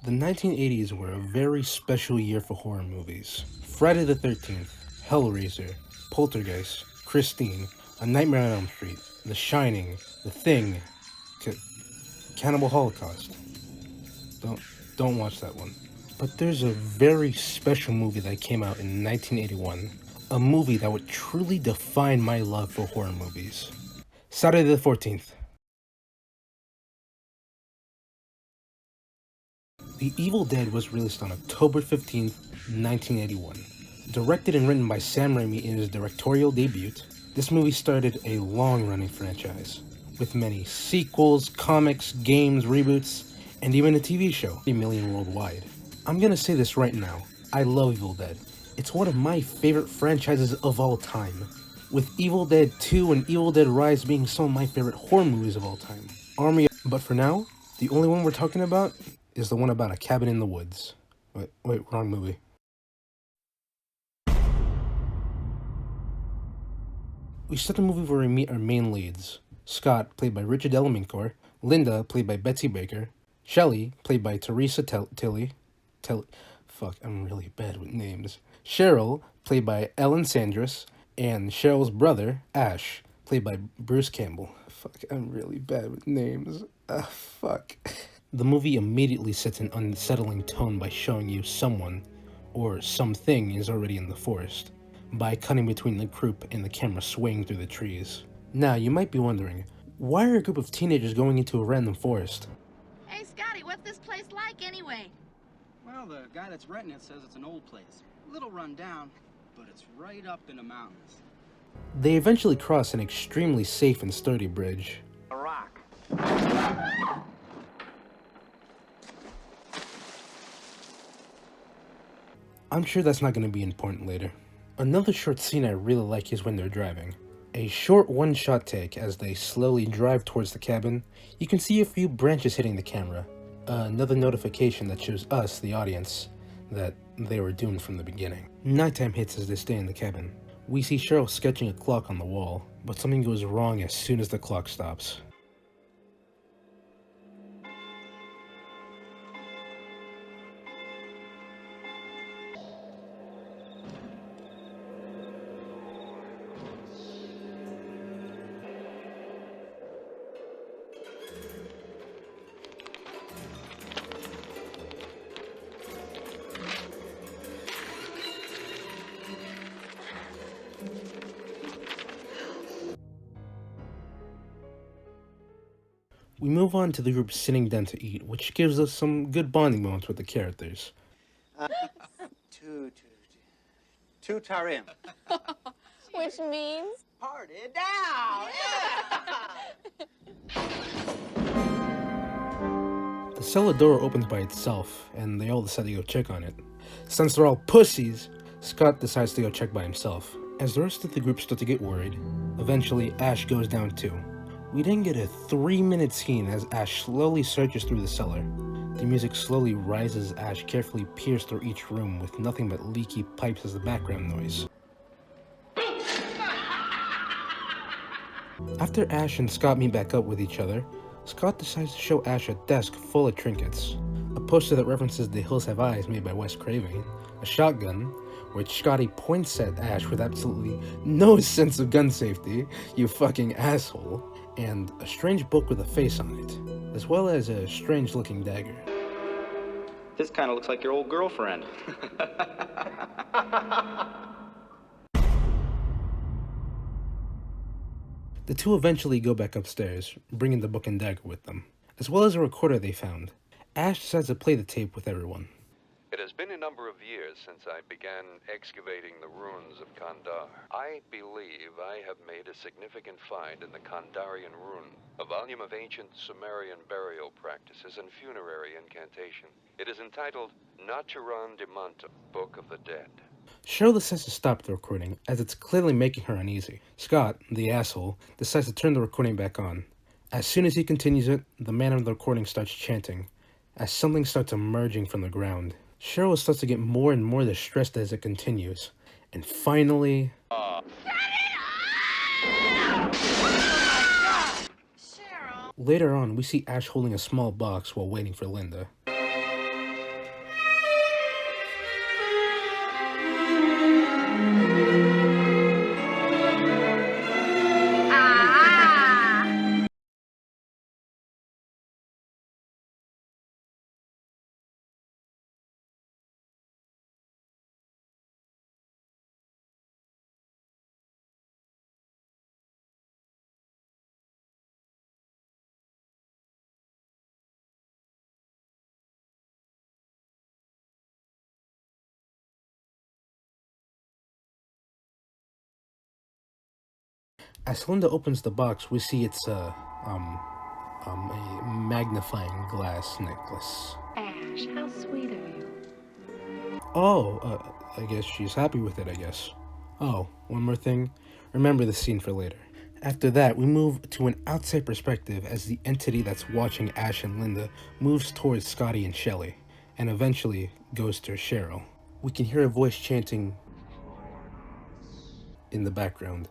The 1980s were a very special year for horror movies. Friday the 13th, Hellraiser, Poltergeist, Christine, A Nightmare on Elm Street, The Shining, The Thing, Cannibal Holocaust. Don't don't watch that one. But there's a very special movie that came out in 1981. A movie that would truly define my love for horror movies. Saturday the 14th. The Evil Dead was released on October 15th, 1981. Directed and written by Sam Raimi in his directorial debut, this movie started a long-running franchise, with many sequels, comics, games, reboots, and even a TV show, 3 million worldwide. I'm gonna say this right now, I love Evil Dead. It's one of my favorite franchises of all time, with Evil Dead 2 and Evil Dead Rise being some of my favorite horror movies of all time. But for now, the only one we're talking about is the one about a cabin in the woods. Wait, wrong movie. We start the movie where we meet our main leads. Scott, played by Richard Delamincor, Linda, played by Betsy Baker, Shelley, played by Teresa Tilly, fuck, I'm really bad with names. Cheryl, played by Ellen Sanders, and Cheryl's brother, Ash, played by Bruce Campbell. Fuck, I'm really bad with names. Fuck. The movie immediately sets an unsettling tone by showing you someone, or something, is already in the forest, by cutting between the group and the camera swaying through the trees. Now, you might be wondering, why are a group of teenagers going into a random forest? Hey, Scotty, what's this place like anyway? Well, the guy that's renting it says it's an old place. A little run down, but it's right up in the mountains. They eventually cross an extremely safe and sturdy bridge. A rock. I'm sure that's not going to be important later. Another short scene I really like is when they're driving. A short one-shot take as they slowly drive towards the cabin. You can see a few branches hitting the camera. Another notification that shows us, the audience, that they were doomed from the beginning. Nighttime hits as they stay in the cabin. We see Cheryl sketching a clock on the wall, but something goes wrong as soon as the clock stops. We move on to the group sitting down to eat, which gives us some good bonding moments with the characters. Two tarim. Which means? Party down! Yeah! The cellar door opens by itself, and they all decide to go check on it. Since they're all pussies, Scott decides to go check by himself. As the rest of the group start to get worried, eventually Ash goes down too. We then get a 3-minute scene as Ash slowly searches through the cellar. The music slowly rises as Ash carefully peers through each room with nothing but leaky pipes as the background noise. After Ash and Scott meet back up with each other, Scott decides to show Ash a desk full of trinkets. A poster that references The Hills Have Eyes made by Wes Craven, a shotgun, which Scotty points at Ash with absolutely no sense of gun safety, you fucking asshole, and a strange book with a face on it, as well as a strange looking dagger. This kind of looks like your old girlfriend. The two eventually go back upstairs, bringing the book and dagger with them, as well as a recorder they found. Ash decides to play the tape with everyone. It has been a number of years since I began excavating the ruins of Kandar. I believe I have made a significant find in the Kandarian rune, a volume of ancient Sumerian burial practices and funerary incantation. It is entitled Naturan de Manta, Book of the Dead. Cheryl decides to stop the recording, as it's clearly making her uneasy. Scott, the asshole, decides to turn the recording back on. As soon as he continues it, the man on the recording starts chanting, as something starts emerging from the ground. Cheryl starts to get more and more distressed as it continues. And finally... Later on, we see Ash holding a small box while waiting for Linda. As Linda opens the box, we see it's a magnifying glass necklace. Ash, how sweet of you. Oh, I guess she's happy with it, I guess. Oh, one more thing. Remember the scene for later. After that, we move to an outside perspective as the entity that's watching Ash and Linda moves towards Scotty and Shelly, and eventually goes to Cheryl. We can hear a voice chanting in the background,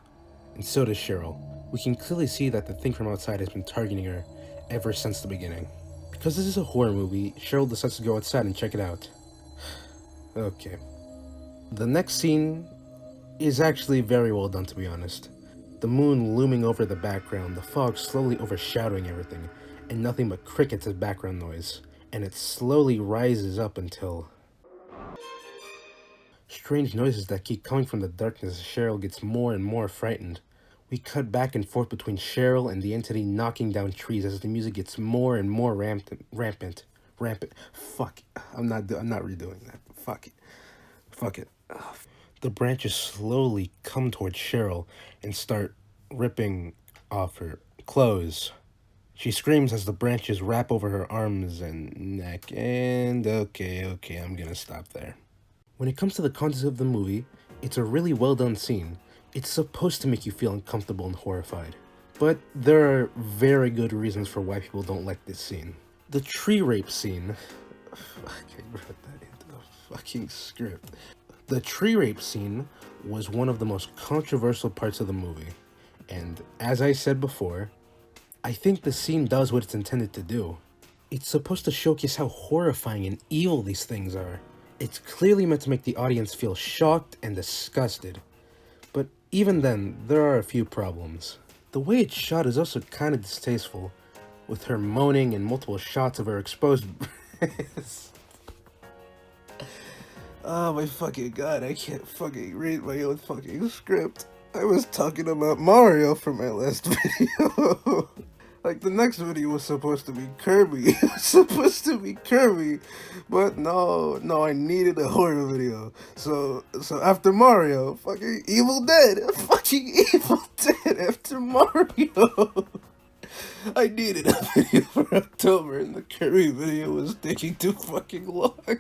and so does Cheryl. We can clearly see that the thing from outside has been targeting her ever since the beginning. Because this is a horror movie, Cheryl decides to go outside and check it out. Okay. The next scene is actually very well done, to be honest. The moon looming over the background, the fog slowly overshadowing everything, and nothing but crickets as background noise. And it slowly rises up until... strange noises that keep coming from the darkness as Cheryl gets more and more frightened. We cut back and forth between Cheryl and the entity knocking down trees as the music gets more and more rampant. Fuck. I'm not redoing that. Fuck it. Ugh. The branches slowly come towards Cheryl and start ripping off her clothes. She screams as the branches wrap over her arms and neck, and okay, I'm gonna stop there. When it comes to the content of the movie, it's a really well done scene. It's supposed to make you feel uncomfortable and horrified. But there are very good reasons for why people don't like this scene. The tree rape scene... I wrote that into the fucking script. The tree rape scene was one of the most controversial parts of the movie. And as I said before, I think the scene does what it's intended to do. It's supposed to showcase how horrifying and evil these things are. It's clearly meant to make the audience feel shocked and disgusted. But even then, there are a few problems. The way it's shot is also kind of distasteful, with her moaning and multiple shots of her exposed breasts. Oh my fucking god, I can't fucking read my own fucking script. I was talking about Mario for my last video. Like, the next video was supposed to be Kirby. It was supposed to be Kirby. But no, I needed a horror video. So after Mario, fucking Evil Dead. Fucking Evil Dead after Mario. I needed a video for October, and the Kirby video was taking too fucking long.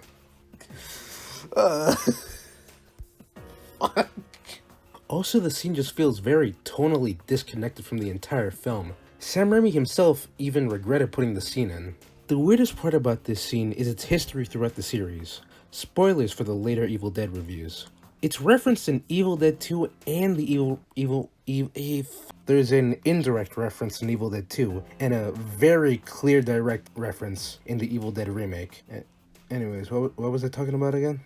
Fuck. Also, the scene just feels very tonally disconnected from the entire film. Sam Raimi himself even regretted putting the scene in. The weirdest part about this scene is its history throughout the series. Spoilers for the later Evil Dead reviews. It's referenced in Evil Dead 2 and the There's an indirect reference in Evil Dead 2 and a very clear direct reference in the Evil Dead remake. Anyways, what was I talking about again?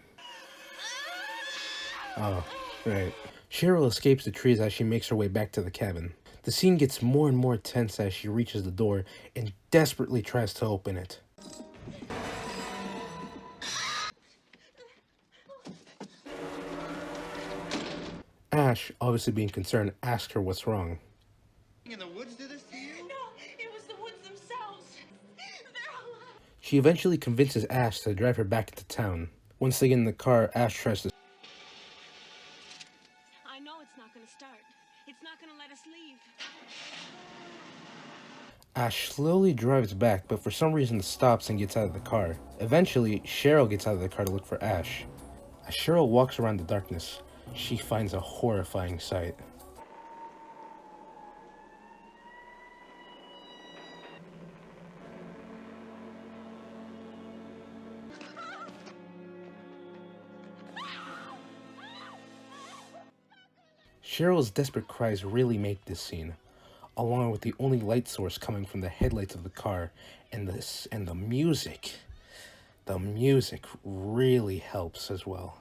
Oh, right. Cheryl escapes the trees as she makes her way back to the cabin. The scene gets more and more tense as she reaches the door and desperately tries to open it. Ash, obviously being concerned, asks her what's wrong. In the woods did this to you? No, it was the woods themselves. They're alive. She eventually convinces Ash to drive her back into town. Once they get in the car, Ash tries to... I know it's not gonna start. It's not gonna let us leave. Ash slowly drives back, but for some reason stops and gets out of the car. Eventually, Cheryl gets out of the car to look for Ash. As Cheryl walks around the darkness, she finds a horrifying sight. Cheryl's desperate cries really make this scene, along with the only light source coming from the headlights of the car, and the music. The music really helps as well.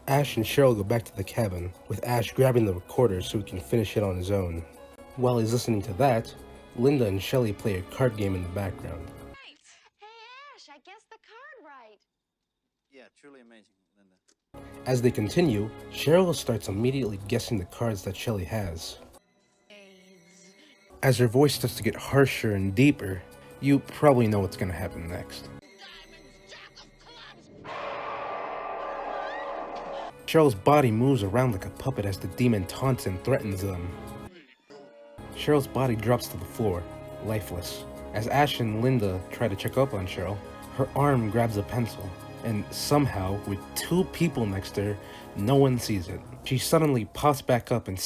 Ash and Cheryl go back to the cabin, with Ash grabbing the recorder so he can finish it on his own. While he's listening to that, Linda and Shelly play a card game in the background. Hey, Ash, I guessed the card right. Yeah, truly amazing, Linda. As they continue, Cheryl starts immediately guessing the cards that Shelly has. As her voice starts to get harsher and deeper, you probably know what's going to happen next. Cheryl's body moves around like a puppet as the demon taunts and threatens them. Cheryl's body drops to the floor, lifeless. As Ash and Linda try to check up on Cheryl, her arm grabs a pencil, and somehow, with two people next to her, no one sees it. She suddenly pops back up and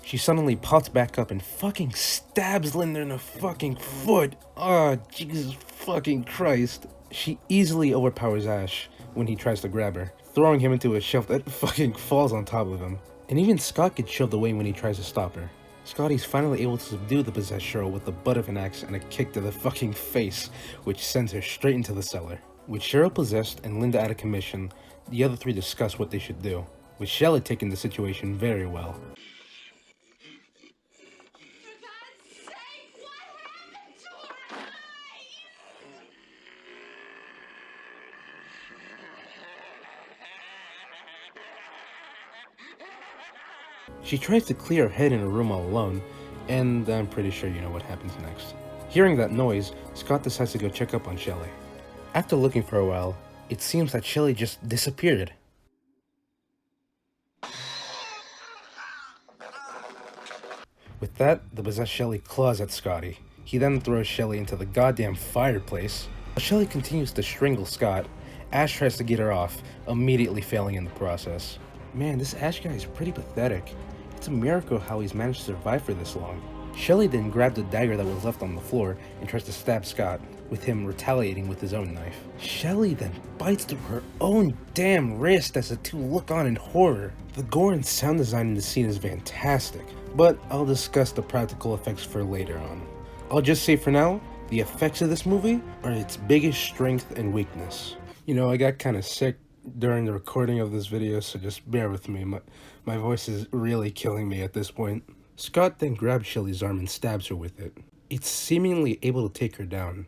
She suddenly pops back up and fucking stabs Linda in the fucking foot. Oh, Jesus fucking Christ. She easily overpowers Ash when he tries to grab her, throwing him into a shelf that fucking falls on top of him. And even Scott gets shoved away when he tries to stop her. Scotty's finally able to subdue the possessed Cheryl with the butt of an axe and a kick to the fucking face, which sends her straight into the cellar. With Cheryl possessed and Linda out of commission, the other three discuss what they should do, with Shelley taking the situation very well. For God's sake, what happened to her She tries to clear her head in her room all alone, and I'm pretty sure you know what happens next. Hearing that noise, Scott decides to go check up on Shelley. After looking for a while, it seems that Shelley just disappeared. With that, the possessed Shelley claws at Scotty. He then throws Shelley into the goddamn fireplace. While Shelley continues to strangle Scott, Ash tries to get her off, immediately failing in the process. Man, this Ash guy is pretty pathetic. It's a miracle how he's managed to survive for this long. Shelley then grabs the dagger that was left on the floor and tries to stab Scott, with him retaliating with his own knife. Shelley then bites through her own damn wrist as the two look on in horror. The gore and sound design in the scene is fantastic, but I'll discuss the practical effects for later on. I'll just say for now, the effects of this movie are its biggest strength and weakness. You know, I got kind of sick during the recording of this video, so just bear with me. My voice is really killing me at this point. Scott then grabs Shelley's arm and stabs her with it. It's seemingly able to take her down.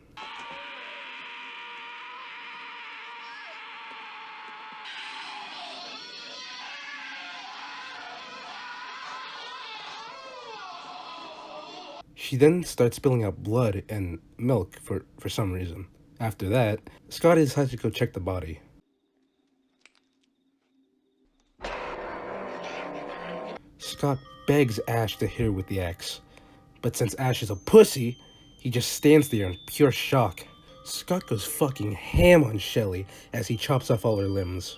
She then starts spilling out blood and milk for some reason. After that, Scott decides to go check the body. Scott begs Ash to hit her with the axe, but since Ash is a pussy, he just stands there in pure shock. Scott goes fucking ham on Shelley as he chops off all her limbs.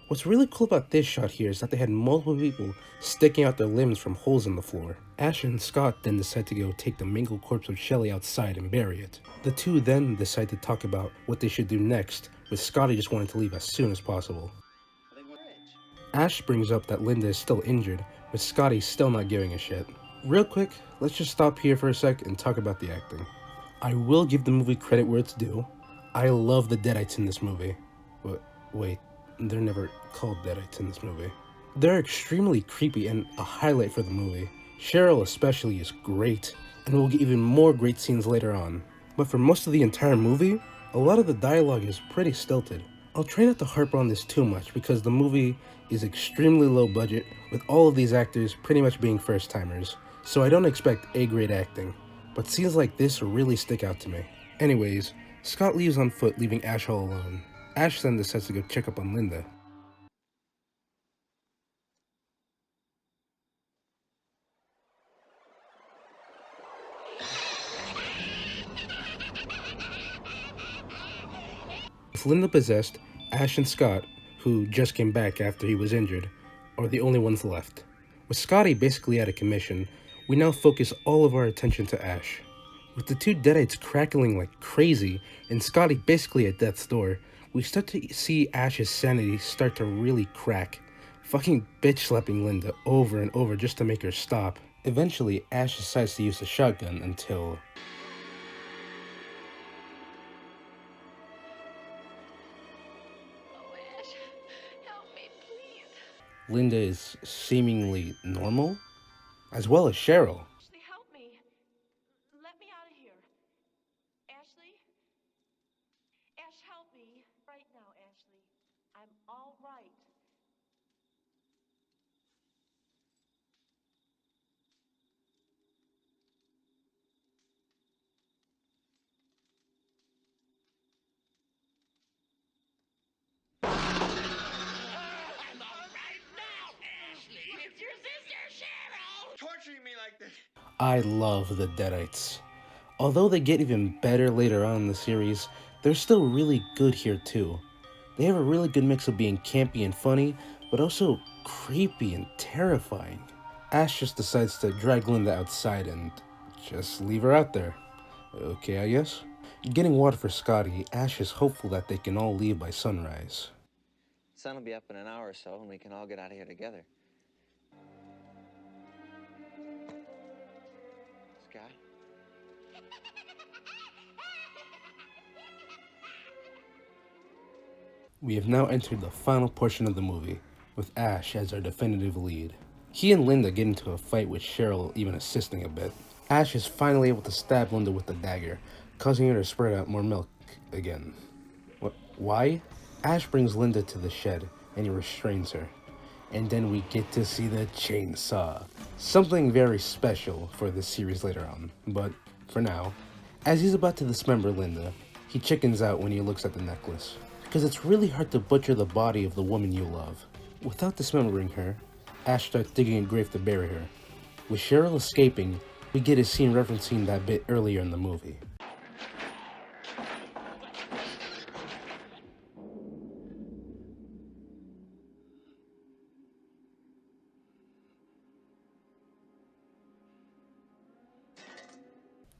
What's really cool about this shot here is that they had multiple people sticking out their limbs from holes in the floor. Ash and Scott then decide to go take the mangled corpse of Shelley outside and bury it. The two then decide to talk about what they should do next, with Scotty just wanting to leave as soon as possible. Ash brings up that Linda is still injured, with Scotty still not giving a shit. Real quick, let's just stop here for a sec and talk about the acting. I will give the movie credit where it's due. I love the Deadites in this movie. But wait, they're never called Deadites in this movie. They're extremely creepy and a highlight for the movie. Cheryl especially is great, and we'll get even more great scenes later on. But for most of the entire movie, a lot of the dialogue is pretty stilted. I'll try not to harp on this too much because the movie is extremely low budget, with all of these actors pretty much being first timers, so I don't expect A-grade acting, but scenes like this really stick out to me. Anyways, Scott leaves on foot, leaving Ash all alone. Ash then decides to go check up on Linda. With Linda possessed, Ash and Scott, who just came back after he was injured, are the only ones left. With Scotty basically out of commission, we now focus all of our attention to Ash. With the two Deadites crackling like crazy, and Scotty basically at death's door, we start to see Ash's sanity start to really crack, fucking bitch slapping Linda over and over just to make her stop. Eventually, Ash decides to use the shotgun until... Oh, Ash, help me, please. Linda is seemingly normal, as well as Cheryl. Ashley, help me. Let me out of here. Ashley? Ash, help me. Right now, Ashley. I'm all right. It's your sister, Cheryl! Torture treat me like this. I love the Deadites. Although they get even better later on in the series, they're still really good here too. They have a really good mix of being campy and funny, but also creepy and terrifying. Ash just decides to drag Linda outside and just leave her out there. Okay, I guess. Getting water for Scotty, Ash is hopeful that they can all leave by sunrise. Sun will be up in an hour or so, and we can all get out of here together. Sky? We have now entered the final portion of the movie, with Ash as our definitive lead. He and Linda get into a fight with Cheryl even assisting a bit. Ash is finally able to stab Linda with the dagger, causing her to spurt out more milk again. Why? Ash brings Linda to the shed, and he restrains her. And then we get to see the chainsaw. Something very special for this series later on. But for now, as he's about to dismember Linda, he chickens out when he looks at the necklace. Because it's really hard to butcher the body of the woman you love. Without dismembering her, Ash starts digging a grave to bury her. With Cheryl escaping, we get a scene referencing that bit earlier in the movie.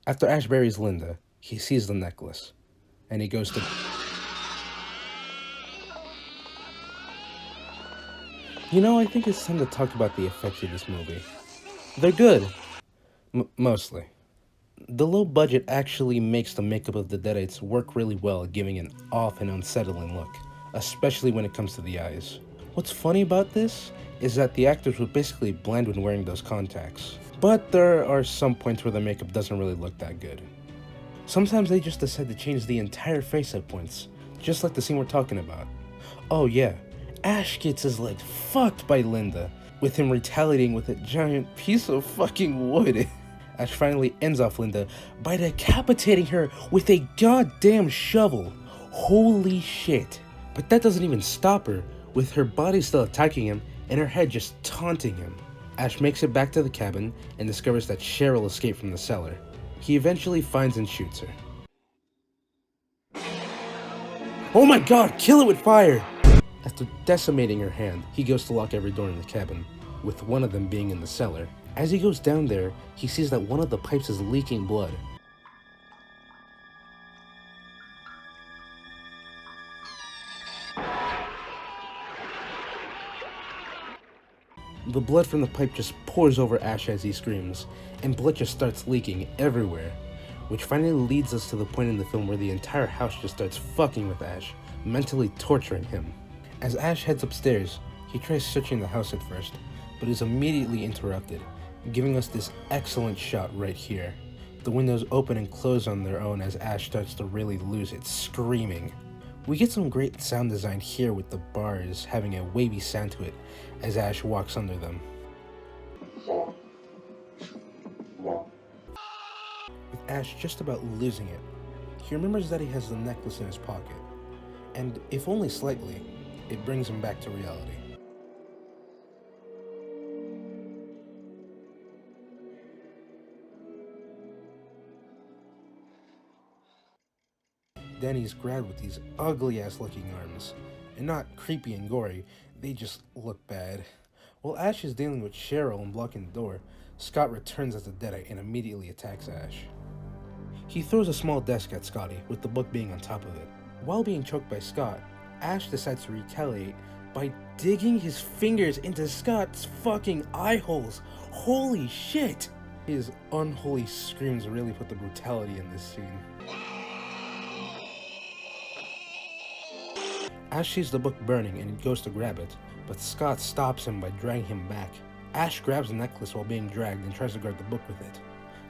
After Ash buries Linda, he sees the necklace, and he goes to... You know, I think it's time to talk about the effects of this movie. They're good. Mostly. The low budget actually makes the makeup of the Deadites work really well at giving an off and unsettling look, especially when it comes to the eyes. What's funny about this is that the actors were basically blind when wearing those contacts. But there are some points where the makeup doesn't really look that good. Sometimes they just decide to change the entire face at points, just like the scene we're talking about. Oh yeah, Ash gets his leg fucked by Linda, with him retaliating with a giant piece of fucking wood. Ash finally ends off Linda by decapitating her with a goddamn shovel. Holy shit. But that doesn't even stop her, with her body still attacking him and her head just taunting him. Ash makes it back to the cabin and discovers that Cheryl escaped from the cellar. He eventually finds and shoots her. Oh my god, kill it with fire! After decimating her hand, he goes to lock every door in the cabin, with one of them being in the cellar. As he goes down there, he sees that one of the pipes is leaking blood. The blood from the pipe just pours over Ash as he screams, and blood just starts leaking everywhere, which finally leads us to the point in the film where the entire house just starts fucking with Ash, mentally torturing him. As Ash heads upstairs, he tries searching the house at first, but is immediately interrupted, giving us this excellent shot right here. The windows open and close on their own as Ash starts to really lose it, screaming. We get some great sound design here with the bars having a wavy sound to it as Ash walks under them. With Ash just about losing it, he remembers that he has the necklace in his pocket, and if only slightly, it brings him back to reality. Then he's grabbed with these ugly ass looking arms, and not creepy and gory, they just look bad. While Ash is dealing with Cheryl and blocking the door, Scott returns as a Deadite and immediately attacks Ash. He throws a small desk at Scotty, with the book being on top of it. While being choked by Scott, Ash decides to retaliate by digging his fingers into Scott's fucking eye holes. Holy shit! His unholy screams really put the brutality in this scene. Ash sees the book burning and goes to grab it, but Scott stops him by dragging him back. Ash grabs the necklace while being dragged and tries to guard the book with it.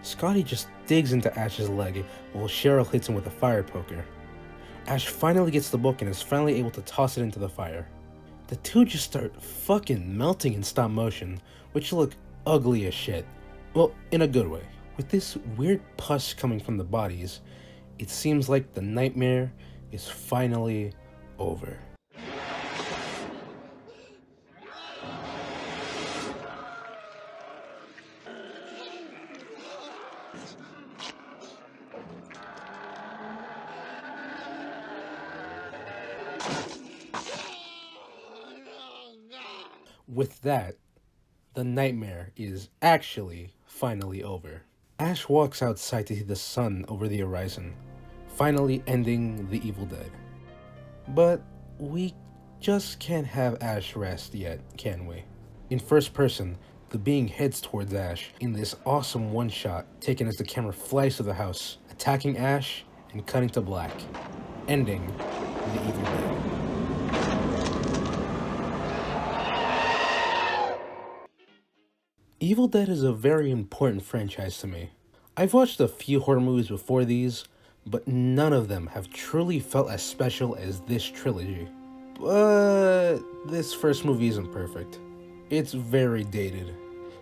Scotty just digs into Ash's leg while Cheryl hits him with a fire poker. Ash finally gets the book and is finally able to toss it into the fire. The two just start fucking melting in stop motion, which look ugly as shit. Well, in a good way. With this weird pus coming from the bodies, it seems like the nightmare is finally over. With that, the nightmare is actually finally over. Ash walks outside to see the sun over the horizon, finally ending the Evil Dead. But we just can't have Ash rest yet, can we? In first person, the being heads towards Ash in this awesome one-shot, taken as the camera flies to the house, attacking Ash and cutting to black, ending the Evil Dead. Evil Dead is a very important franchise to me. I've watched a few horror movies before these, but none of them have truly felt as special as this trilogy. But this first movie isn't perfect. It's very dated.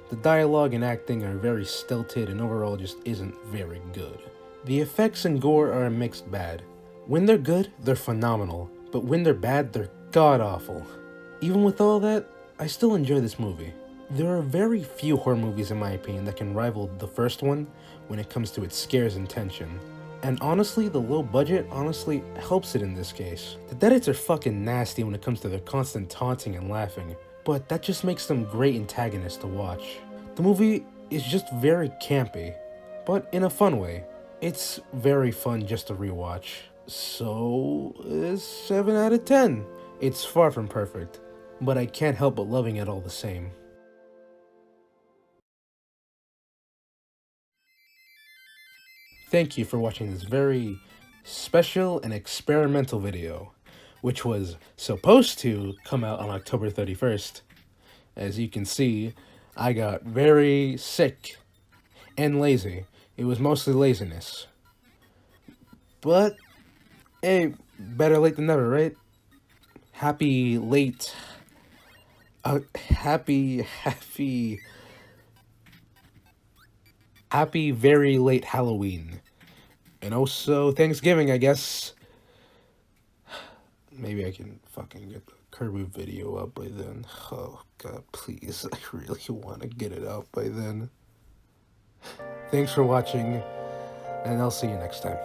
The dialogue and acting are very stilted and overall just isn't very good. The effects and gore are a mixed bag. When they're good, they're phenomenal, but when they're bad, they're god-awful. Even with all that, I still enjoy this movie. There are very few horror movies in my opinion that can rival the first one when it comes to its scares and tension. And honestly, the low budget honestly helps it in this case. The Deadites are fucking nasty when it comes to their constant taunting and laughing, but that just makes them great antagonists to watch. The movie is just very campy, but in a fun way. It's very fun just to rewatch. So, 7 out of 10. It's far from perfect, but I can't help but loving it all the same. Thank you for watching this very special and experimental video, which was supposed to come out on October 31st. As you can see, I got very sick and lazy. It was mostly laziness. But, hey, better late than never, right? Happy very late Halloween. And also Thanksgiving, I guess. Maybe I can fucking get the Kirby video up by then. Oh god, please. I really want to get it out by then. Thanks for watching, and I'll see you next time.